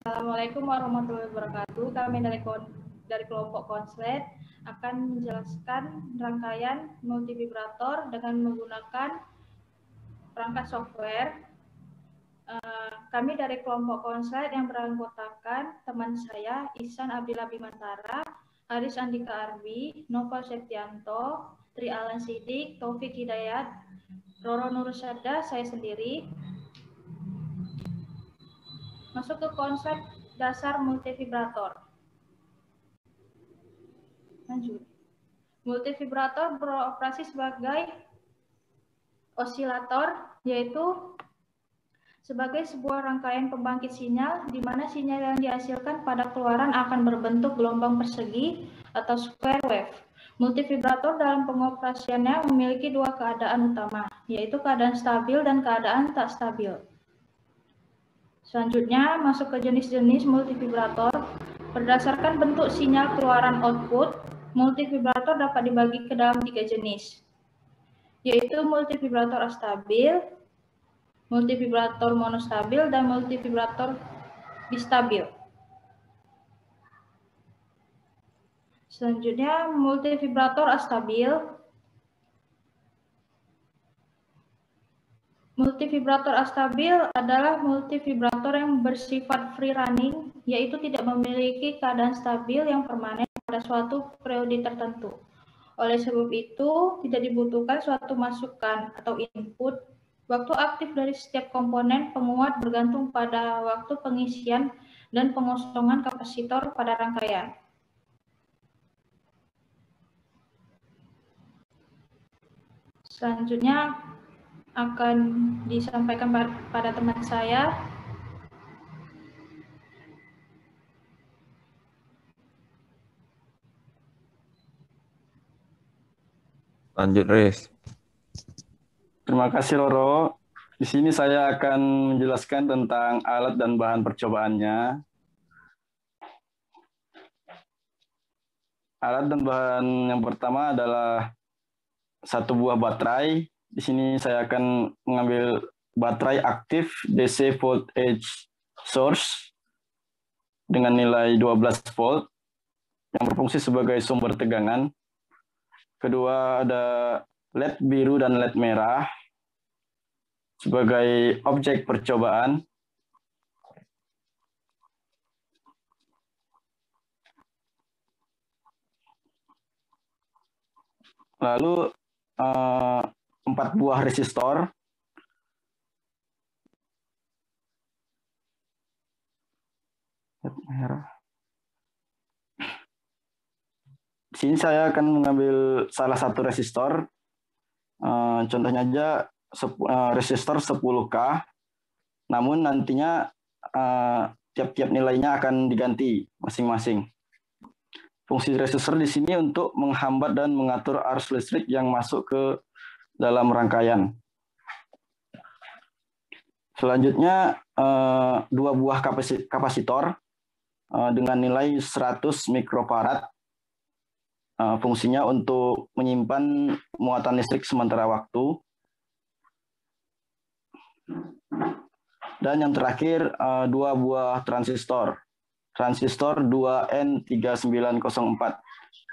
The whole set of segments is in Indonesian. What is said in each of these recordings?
Assalamualaikum warahmatullahi wabarakatuh. Kami dari kelompok konslet akan menjelaskan rangkaian multivibrator dengan menggunakan perangkat software. Kami dari kelompok konslet yang beranggotakan teman saya Ihsan Abdillah Bimantara, Haris Andika Arbi, Noval Septianto, Tri Alan Sidik, Taufik Hidayat, Roro Nurusyada, saya sendiri. Masuk ke konsep dasar multivibrator. Lanjut. Multivibrator beroperasi sebagai osilator, yaitu sebagai sebuah rangkaian pembangkit sinyal, di mana sinyal yang dihasilkan pada keluaran akan berbentuk gelombang persegi atau square wave. Multivibrator dalam pengoperasiannya memiliki dua keadaan utama, yaitu keadaan stabil dan keadaan tak stabil. Selanjutnya, masuk ke jenis-jenis multivibrator. Berdasarkan bentuk sinyal keluaran output, multivibrator dapat dibagi ke dalam 3 jenis, yaitu multivibrator astabil, multivibrator monostabil, dan multivibrator bistabil. Selanjutnya, multivibrator astabil. Multivibrator astabil adalah multivibrator yang bersifat free running, yaitu tidak memiliki keadaan stabil yang permanen pada suatu periode tertentu. Oleh sebab itu, tidak dibutuhkan suatu masukan atau input. Waktu aktif dari setiap komponen penguat bergantung pada waktu pengisian dan pengosongan kapasitor pada rangkaian. Selanjutnya akan disampaikan pada teman saya. Lanjut, Riz. Terima kasih, Roro. Di sini saya akan menjelaskan tentang alat dan bahan percobaannya. Alat dan bahan yang pertama adalah satu buah baterai. Di sini saya akan mengambil baterai aktif DC voltage source dengan nilai 12 volt yang berfungsi sebagai sumber tegangan. Kedua ada LED biru dan LED merah sebagai objek percobaan. Lalu 4 buah resistor. Di sini saya akan mengambil salah satu resistor. Contohnya aja resistor 10K. Namun nantinya tiap-tiap nilainya akan diganti masing-masing. Fungsi resistor di sini untuk menghambat dan mengatur arus listrik yang masuk ke dalam rangkaian. Selanjutnya 2 buah kapasitor dengan nilai 100 mikrofarad. Fungsinya untuk menyimpan muatan listrik sementara waktu. Dan yang terakhir 2 buah transistor. Transistor 2N3904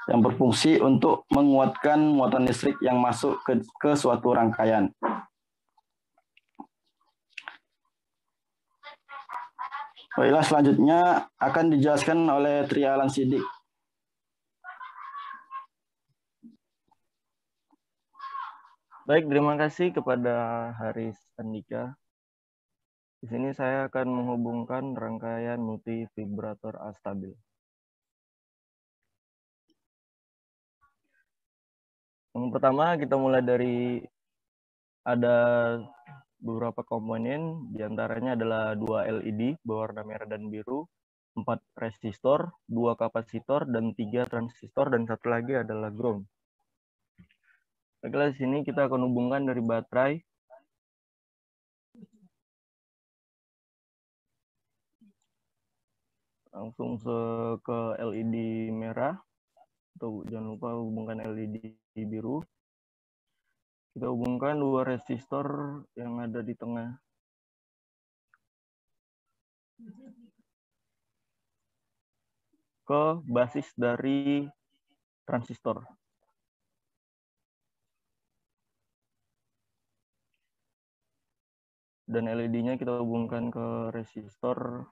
yang berfungsi untuk menguatkan muatan listrik yang masuk ke suatu rangkaian. Baiklah, selanjutnya akan dijelaskan oleh Tri Alan Sidik. Baik, terima kasih kepada Haris Andika. Di sini saya akan menghubungkan rangkaian multivibrator astabil. Yang pertama kita mulai dari ada beberapa komponen, diantaranya adalah 2 LED berwarna merah dan biru, 4 resistor, 2 kapasitor, dan 3 transistor, dan satu lagi adalah ground. Baiklah, di sini kita akan hubungkan dari baterai. Langsung ke LED merah, atau jangan lupa hubungkan LED biru. Kita hubungkan 2 resistor yang ada di tengah. ke basis dari transistor. Dan LED-nya kita hubungkan ke resistor.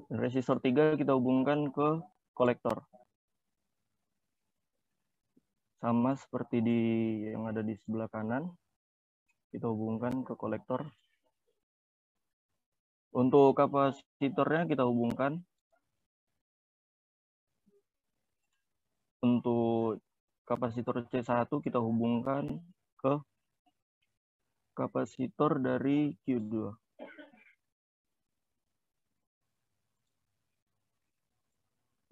Resistor 3 kita hubungkan ke kolektor. Sama seperti yang ada di sebelah kanan, kita hubungkan ke kolektor. Untuk kapasitornya kita hubungkan. Untuk kapasitor C1 kita hubungkan ke kapasitor dari Q2.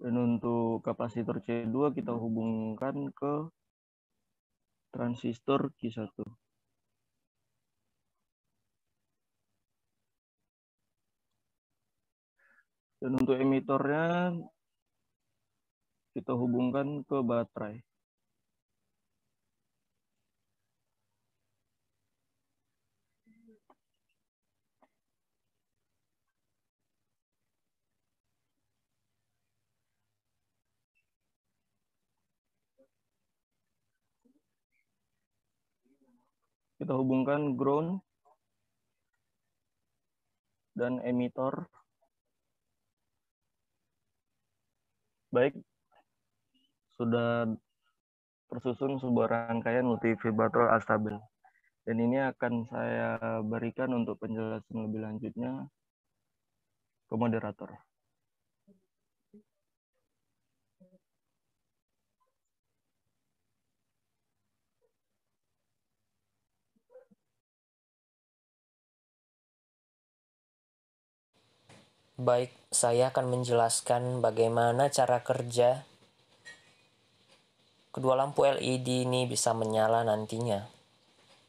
Dan untuk kapasitor C2 kita hubungkan ke transistor Q1. Dan untuk emitornya kita hubungkan ke baterai. Kita hubungkan ground dan emitor. Baik, sudah tersusun sebuah rangkaian multivibrator astabil. Dan ini akan saya berikan untuk penjelasan lebih lanjutnya ke moderator. Baik, saya akan menjelaskan bagaimana cara kerja kedua lampu LED ini bisa menyala nantinya.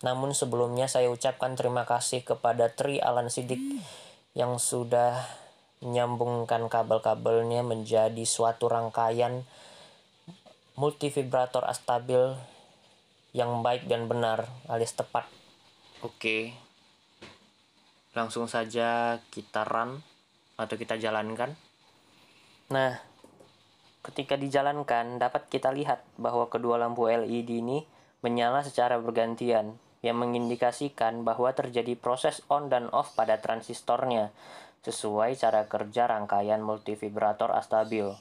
Namun sebelumnya saya ucapkan terima kasih kepada Tri Alan Sidik yang sudah menyambungkan kabel-kabelnya menjadi suatu rangkaian multivibrator astabil yang baik dan benar alias tepat. Oke, langsung saja kita run atau kita jalankan. Nah, ketika dijalankan dapat kita lihat bahwa kedua lampu LED ini menyala secara bergantian, yang mengindikasikan bahwa terjadi proses on dan off pada transistornya sesuai cara kerja rangkaian multivibrator astabil.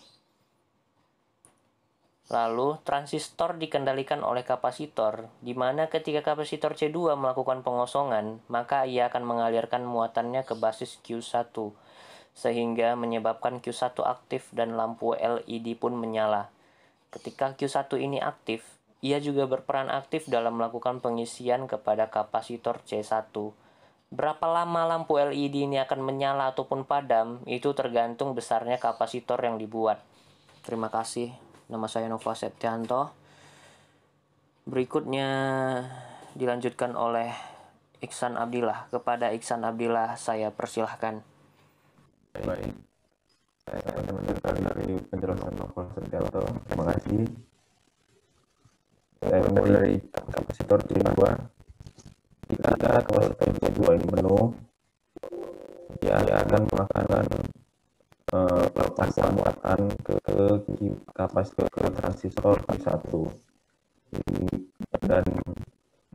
Lalu, transistor dikendalikan oleh kapasitor, di mana ketika kapasitor C2 melakukan pengosongan, maka ia akan mengalirkan muatannya ke basis Q1, sehingga menyebabkan Q1 aktif dan lampu LED pun menyala. Ketika Q1 ini aktif, ia juga berperan aktif dalam melakukan pengisian kepada kapasitor C1. Berapa lama lampu LED ini akan menyala ataupun padam, itu tergantung besarnya kapasitor yang dibuat. Terima kasih. Nama saya Nova Septianto. Berikutnya dilanjutkan oleh Iksan Abdillah. Kepada Iksan Abdillah saya persilahkan. Baik, saya akan mendengar dari penjelasan Nova Septianto. Terima kasih. Saya mulai dari kapasitor C2. Jika kapasitor C2 ini penuh, dia akan melakukan pelepasan muatan ke kapasitor transistor Q1 dan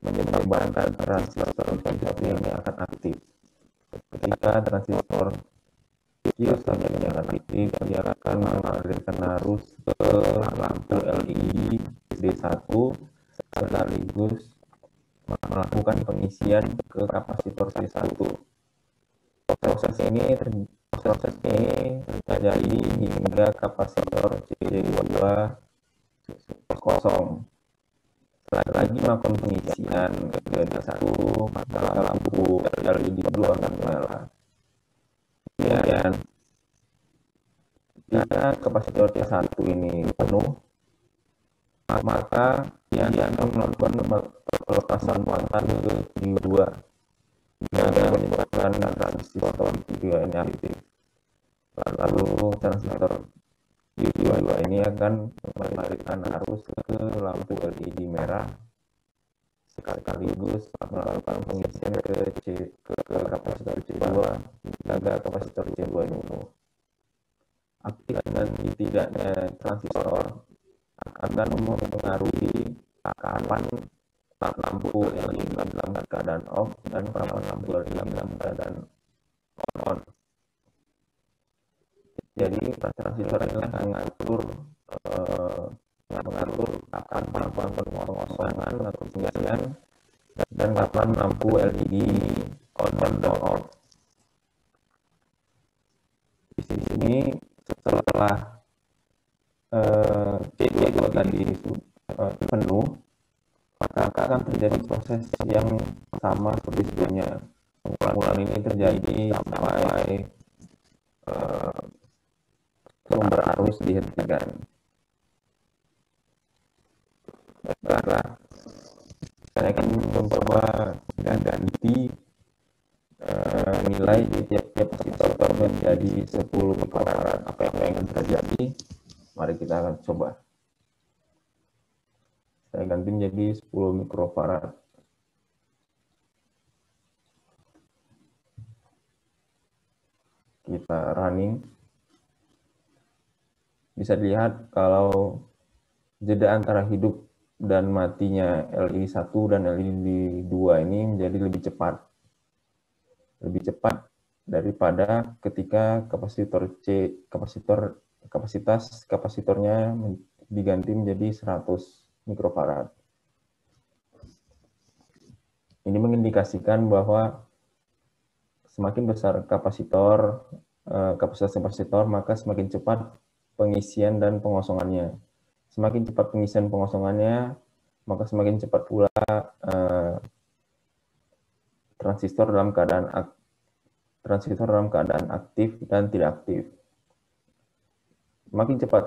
menyebabkan transistor Q1 ini akan aktif. Ketika transistor Q1 ini akan aktif, dia akan mengalirkan arus ke lampu LED D1 sekaligus melakukan pengisian ke kapasitor C1. Proses ini terjadi hingga kapasitor C2 kosong. Setelah lagi melakukan pengisian ke D1, maka lampu LED 2 akan menyala. Kemudian, jika kapasitor C1 ini penuh, maka dia akan melakukan pelepasan muatan ke Q2 yang menyebabkan transistor Q2 ini aktif. Lalu transistor Q2 ini akan mengalirkan arus ke lampu LED merah sekaligus melakukan pengisian ke kapasitor C2 hingga kapasitor C2 ini penuh. aktif dan tidaknya transistor akan mempengaruhi kapan lampu LED dalam keadaan off dan kapan lampu LED dalam keadaan on. Jadi transistor ini akan mengatur kapan pengosongan atau pengisian dan kapan lampu LED on dan off. Di sini setelah C2 tadi penuh, maka akan terjadi proses yang sama seperti sebelumnya. Pengulangan ini terjadi sampai sumber arus dihentikan. Baiklah, saya akan mencoba ganti nilai di tiap-tiap kapasitor menjadi 10 mikrofarad. Apa yang akan terjadi? Mari kita akan coba. Saya ganti menjadi 10 mikrofarad. Kita running. Bisa dilihat kalau jeda antara hidup dan matinya LED 1 dan LED 2 ini menjadi lebih cepat. Lebih cepat daripada ketika kapasitas kapasitornya diganti menjadi 100 mikrofarad. Ini mengindikasikan bahwa semakin besar kapasitas kapasitor, maka semakin cepat pengisian dan pengosongannya. Semakin cepat pengisian pengosongannya, maka semakin cepat pula transistor dalam keadaan aktif dan tidak aktif. Semakin cepat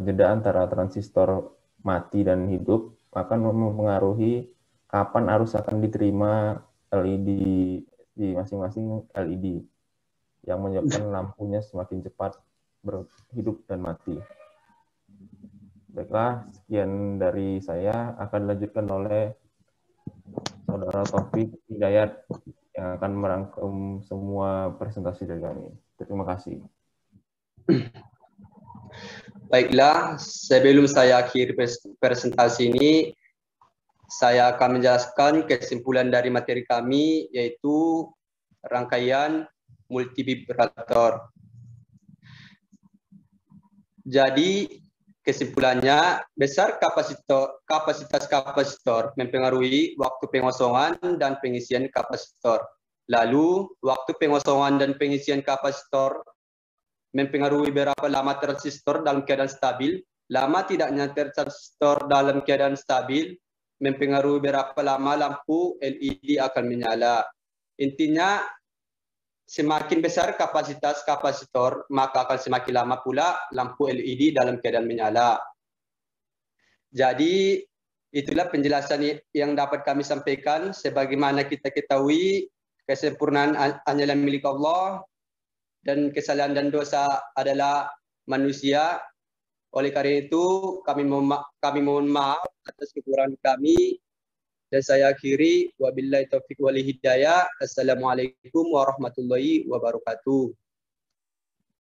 jeda antara transistor mati dan hidup akan mempengaruhi kapan arus akan diterima LED di masing-masing LED yang menyebabkan lampunya semakin cepat berhidup dan mati. Baiklah, sekian dari saya, akan dilanjutkan oleh Saudara Taufik Hidayat yang akan merangkum semua presentasi dari kami. Terima kasih. Baiklah, sebelum saya akhiri presentasi ini, saya akan menjelaskan kesimpulan dari materi kami, yaitu rangkaian multivibrator. Jadi, kesimpulannya, besar kapasitas kapasitor mempengaruhi waktu pengosongan dan pengisian kapasitor. Lalu, waktu pengosongan dan pengisian kapasitor mempengaruhi berapa lama transistor dalam keadaan stabil. Lama tidaknya transistor dalam keadaan stabil mempengaruhi berapa lama lampu LED akan menyala. Intinya, semakin besar kapasitas kapasitor, maka akan semakin lama pula lampu LED dalam keadaan menyala. Jadi, itulah penjelasan yang dapat kami sampaikan. Sebagaimana kita ketahui, kesempurnaan hanyalah milik Allah, dan kesalahan dan dosa adalah manusia. Oleh karena itu, kami mohon maaf atas kekurangan kami. Dan saya akhiri, wabillahi taufiq wal hidayah. Assalamualaikum warahmatullahi wabarakatuh.